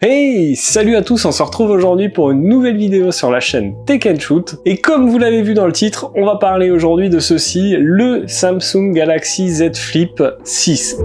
Hey, salut à tous, on se retrouve aujourd'hui pour une nouvelle vidéo sur la chaîne Tech & Shoot. Et comme vous l'avez vu dans le titre, on va parler aujourd'hui de ceci, le Samsung Galaxy Z Flip 6.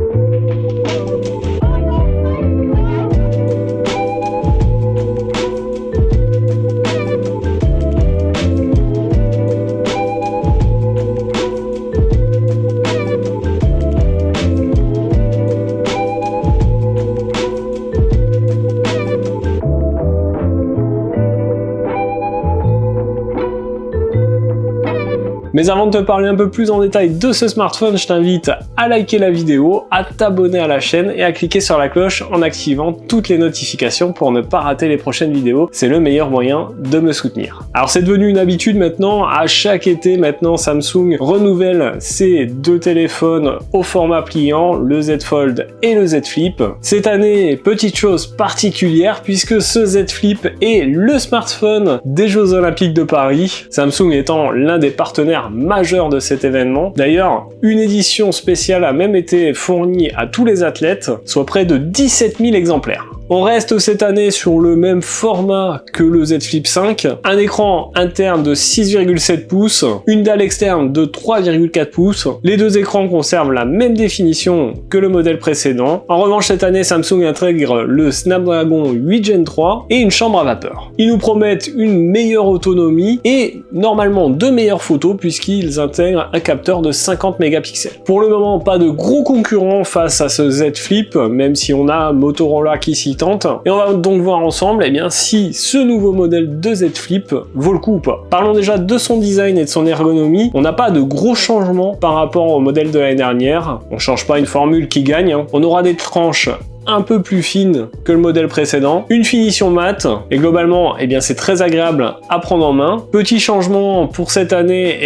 Mais avant de te parler un peu plus en détail de ce smartphone, je t'invite à liker la vidéo, à t'abonner à la chaîne et à cliquer sur la cloche en activant toutes les notifications pour ne pas rater les prochaines vidéos. C'est le meilleur moyen de me soutenir. Alors c'est devenu une habitude maintenant, à chaque été maintenant Samsung renouvelle ses deux téléphones au format pliant, le Z Fold et le Z Flip. Cette année, petite chose particulière puisque ce Z Flip est le smartphone des Jeux Olympiques de Paris, Samsung étant l'un des partenaires majeur de cet événement. D'ailleurs, une édition spéciale a même été fournie à tous les athlètes, soit près de 17 000 exemplaires. On reste cette année sur le même format que le Z Flip 5, un écran interne de 6,7 pouces, une dalle externe de 3,4 pouces. Les deux écrans conservent la même définition que le modèle précédent. En revanche, cette année, Samsung intègre le Snapdragon 8 Gen 3 et une chambre à vapeur. Ils nous promettent une meilleure autonomie et normalement de meilleures photos puisqu'ils intègrent un capteur de 50 mégapixels. Pour le moment, pas de gros concurrents face à ce Z Flip, même si on a Motorola qui s'y tente. Et on va donc voir ensemble si ce nouveau modèle de Z Flip vaut le coup ou pas. Parlons déjà de son design et de son ergonomie. On n'a pas de gros changements par rapport au modèle de l'année dernière. On change pas une formule qui gagne. On aura des tranches un peu plus fine que le modèle précédent, une finition mate, et globalement, c'est très agréable à prendre en main. Petit changement pour cette année,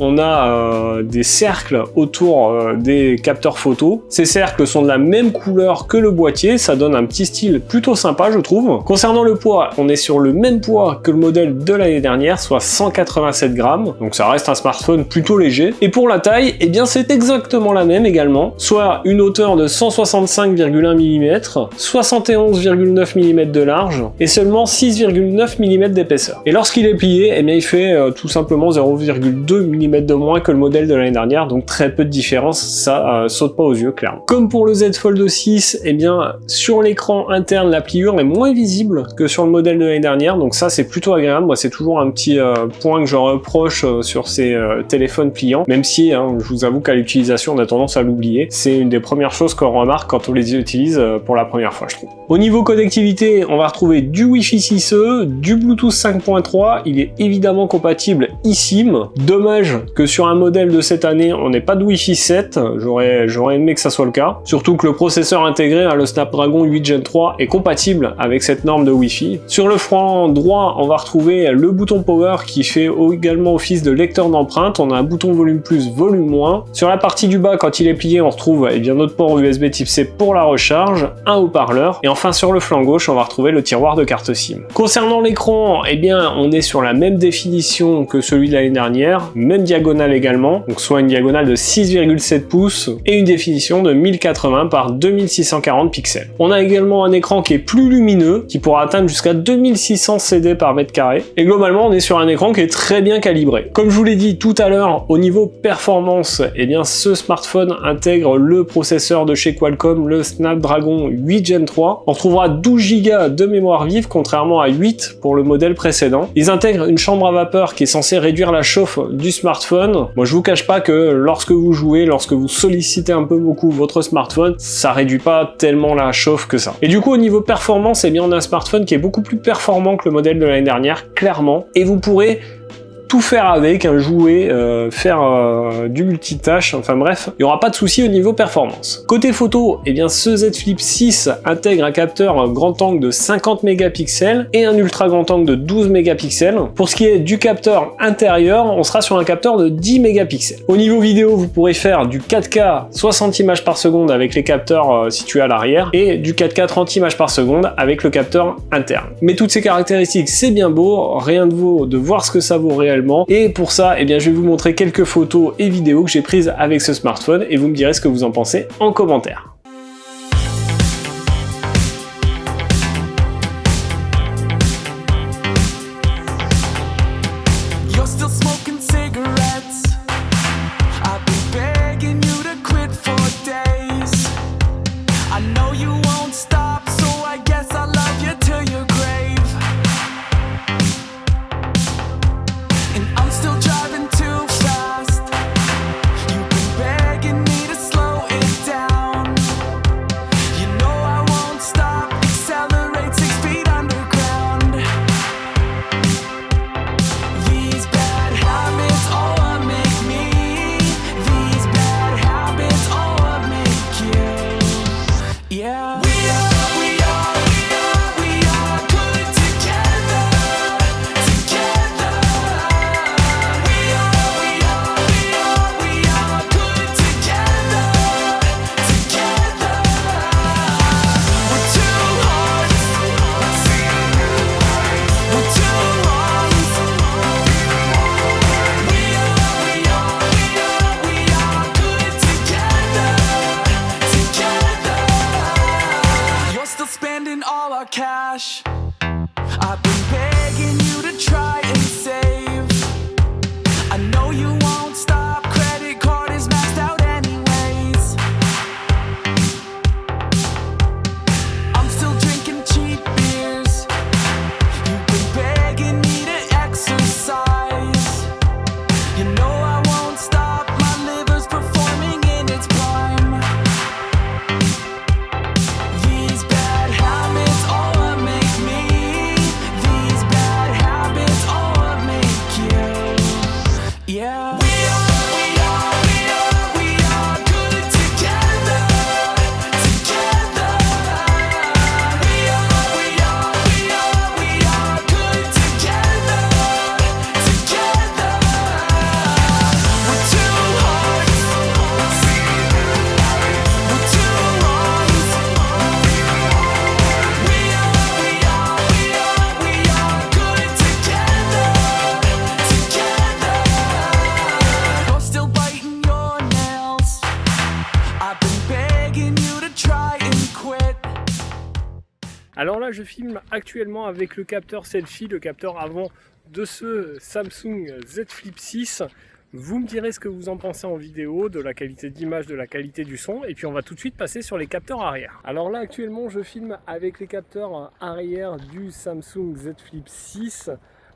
on a des cercles autour des capteurs photo. Ces cercles sont de la même couleur que le boîtier, ça donne un petit style plutôt sympa, je trouve. Concernant le poids, on est sur le même poids que le modèle de l'année dernière, soit 187 grammes, donc ça reste un smartphone plutôt léger. Et pour la taille, c'est exactement la même également, soit une hauteur de 165,1 mm, 71,9 mm de large et seulement 6,9 mm d'épaisseur. Et lorsqu'il est plié, il fait tout simplement 0,2 mm de moins que le modèle de l'année dernière, donc très peu de différence, ça saute pas aux yeux clairement. Comme pour le Z Fold 6, sur l'écran interne, la pliure est moins visible que sur le modèle de l'année dernière, donc ça c'est plutôt agréable. Moi c'est toujours un petit point que je reproche sur ces téléphones pliants, même si je vous avoue qu'à l'utilisation on a tendance à l'oublier. C'est une des premières choses qu'on remarque quand on les utilise pour la première fois, je trouve. Au niveau connectivité, on va retrouver du Wi-Fi 6E, du Bluetooth 5.3, il est évidemment compatible eSIM. Dommage que sur un modèle de cette année, on n'ait pas de Wi-Fi 7, j'aurais aimé que ça soit le cas. Surtout que le processeur intégré, le Snapdragon 8 Gen 3, est compatible avec cette norme de Wi-Fi. Sur le flanc droit, on va retrouver le bouton Power qui fait également office de lecteur d'empreintes. On a un bouton volume plus, volume moins. Sur la partie du bas, quand il est plié, on retrouve notre port USB type C pour la recharge, un haut-parleur, et enfin sur le flanc gauche on va retrouver le tiroir de carte SIM. Concernant l'écran, on est sur la même définition que celui de l'année dernière, même diagonale également, donc soit une diagonale de 6,7 pouces et une définition de 1080 par 2640 pixels. On a également un écran qui est plus lumineux, qui pourra atteindre jusqu'à 2600 CD par mètre carré, et globalement on est sur un écran qui est très bien calibré. Comme je vous l'ai dit tout à l'heure, au niveau performance, ce smartphone intègre le processeur de chez Qualcomm, le Snapdragon 8 Gen 3. On retrouvera 12 Go de mémoire vive contrairement à 8 pour le modèle précédent. Ils intègrent une chambre à vapeur qui est censée réduire la chauffe du smartphone. Moi je vous cache pas que lorsque vous jouez, lorsque vous sollicitez un peu beaucoup votre smartphone, ça réduit pas tellement la chauffe que ça. Et du coup au niveau performance, on a un smartphone qui est beaucoup plus performant que le modèle de l'année dernière, clairement, et vous pourrez tout faire avec, jouer, faire du multitâche, enfin bref, il n'y aura pas de souci au niveau performance. Côté photo, ce Z Flip 6 intègre un capteur grand angle de 50 mégapixels et un ultra grand angle de 12 mégapixels. Pour ce qui est du capteur intérieur, on sera sur un capteur de 10 mégapixels. Au niveau vidéo, vous pourrez faire du 4K 60 images par seconde avec les capteurs situés à l'arrière et du 4K 30 images par seconde avec le capteur interne. Mais toutes ces caractéristiques, c'est bien beau, rien de vaut de voir ce que ça vaut réellement. Et pour ça, je vais vous montrer quelques photos et vidéos que j'ai prises avec ce smartphone et vous me direz ce que vous en pensez en commentaire. spending all our cash. I've been begging you to try and save. I know you won't stop, credit card is maxed out anyways. I'm still drinking cheap beers. You've been begging me to exercise. You know I won't stop, my liver's performing in its prime. These bad habits all what make me. These bad habits all what make you. Yeah. We are good together. Together. We are good together. Together. We're two hearts. We're two wrongs. We are good together. Together. You're still biting your nails. I've been begging you to try and quit. Alors là, je filme actuellement avec le capteur selfie, le capteur avant de ce Samsung Z Flip 6. Vous me direz ce que vous en pensez en vidéo, de la qualité d'image, de la qualité du son, et puis on va tout de suite passer sur les capteurs arrière. Alors là, actuellement, je filme avec les capteurs arrière du Samsung Z Flip 6.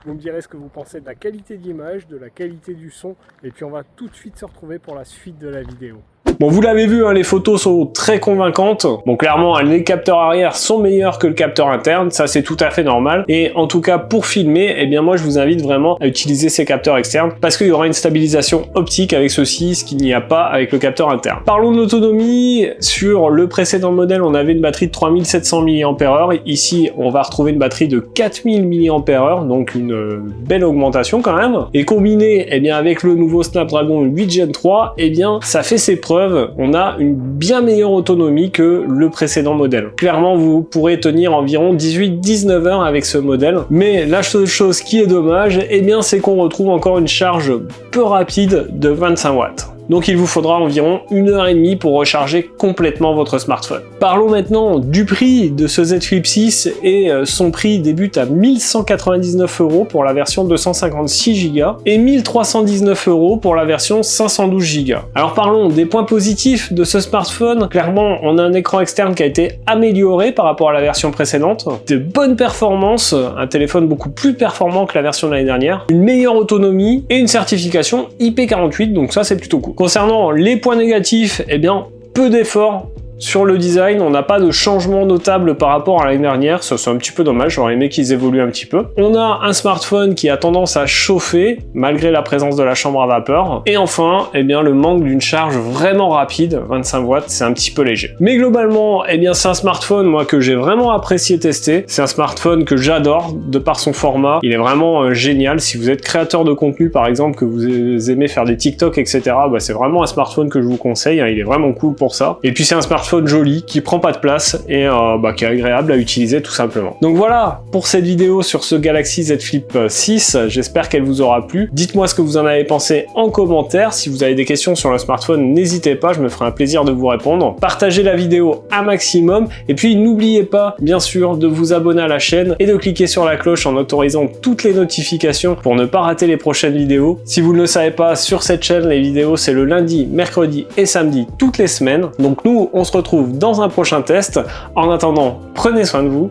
Vous me direz ce que vous pensez de la qualité d'image, de la qualité du son, et puis on va tout de suite se retrouver pour la suite de la vidéo. Bon, vous l'avez vu, hein, les photos sont très convaincantes. Bon, clairement, les capteurs arrière sont meilleurs que le capteur interne, ça c'est tout à fait normal. Et en tout cas, pour filmer, eh bien moi je vous invite vraiment à utiliser ces capteurs externes parce qu'il y aura une stabilisation optique avec ceux-ci, ce qu'il n'y a pas avec le capteur interne. Parlons d'autonomie. Sur le précédent modèle, on avait une batterie de 3700 mAh. Ici, on va retrouver une batterie de 4000 mAh, donc une belle augmentation quand même. Et combiné, eh bien, avec le nouveau Snapdragon 8 Gen 3, eh bien, ça fait ses preuves. On a une bien meilleure autonomie que le précédent modèle. Clairement, vous pourrez tenir environ 18-19 heures avec ce modèle. Mais la seule chose qui est dommage, eh bien, c'est qu'on retrouve encore une charge peu rapide de 25 watts. Donc il vous faudra environ 1h30 pour recharger complètement votre smartphone. Parlons maintenant du prix de ce Z Flip 6 et son prix débute à 1199 € pour la version 256 Go et 1319 € pour la version 512 Go. Alors parlons des points positifs de ce smartphone. Clairement, on a un écran externe qui a été amélioré par rapport à la version précédente, de bonnes performances, un téléphone beaucoup plus performant que la version de l'année dernière, une meilleure autonomie et une certification IP48, donc ça c'est plutôt cool. Concernant les points négatifs, eh bien, peu d'efforts sur le design, on n'a pas de changement notable par rapport à l'année dernière, ça c'est un petit peu dommage, j'aurais aimé qu'ils évoluent un petit peu. On a un smartphone qui a tendance à chauffer, malgré la présence de la chambre à vapeur. Et enfin, eh bien, le manque d'une charge vraiment rapide, 25 watts, c'est un petit peu léger. Mais globalement, eh bien, c'est un smartphone, moi, que j'ai vraiment apprécié tester. C'est un smartphone que j'adore, de par son format. Il est vraiment génial. Si vous êtes créateur de contenu, par exemple, que vous aimez faire des TikTok, etc., bah, c'est vraiment un smartphone que je vous conseille, hein. Il est vraiment cool pour ça. Et puis, c'est un smartphone joli, qui prend pas de place et qui est agréable à utiliser tout simplement. Donc voilà pour cette vidéo sur ce Galaxy Z Flip 6, j'espère qu'elle vous aura plu. Dites-moi ce que vous en avez pensé en commentaire. Si vous avez des questions sur le smartphone, n'hésitez pas, je me ferai un plaisir de vous répondre. Partagez la vidéo un maximum et puis n'oubliez pas bien sûr de vous abonner à la chaîne et de cliquer sur la cloche en autorisant toutes les notifications pour ne pas rater les prochaines vidéos. Si vous ne le savez pas, sur cette chaîne les vidéos c'est le lundi, mercredi et samedi toutes les semaines. Donc nous on se retrouve dans un prochain test. En attendant, prenez soin de vous.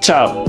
Ciao!